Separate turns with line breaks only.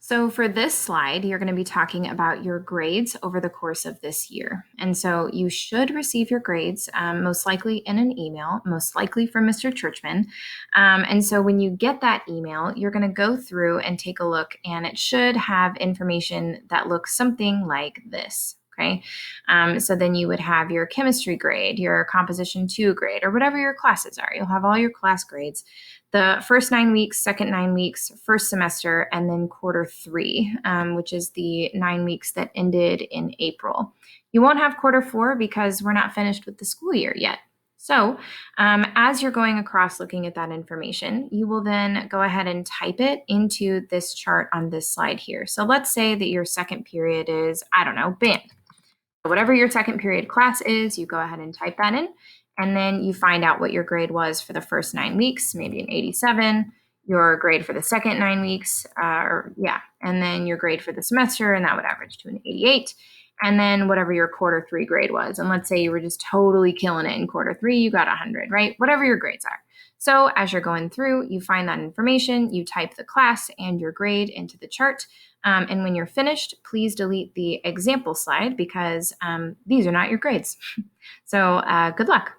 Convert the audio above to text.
So for this slide, you're going to be talking about your grades over the course of this year. And so you should receive your grades, most likely in an email, most likely from Mr. Churchman. And so when you get that email, you're going to go through and take a look, and it should have information that looks something like this. Okay. So then you would have your chemistry grade, your composition 2 grade, or whatever your classes are. You'll have all your class grades. The first 9 weeks, second 9 weeks, first semester, and then quarter 3, which is the 9 weeks that ended in April. You won't have quarter 4 because we're not finished with the school year yet. So as you're going across looking at that information, you will then go ahead and type it into this chart on this slide here. So let's say that your second period is, I don't know, band. Whatever your second period class is, you go ahead and type that in, and then you find out what your grade was for the first 9 weeks, maybe an 87, your grade for the second 9 weeks, and then your grade for the semester, and that would average to an 88, and then whatever your quarter 3 grade was. And let's say you were just totally killing it in quarter 3, you got 100, right? Whatever your grades are. So as you're going through, you find that information, you type the class and your grade into the chart. And when you're finished, please delete the example slide because these are not your grades. So good luck.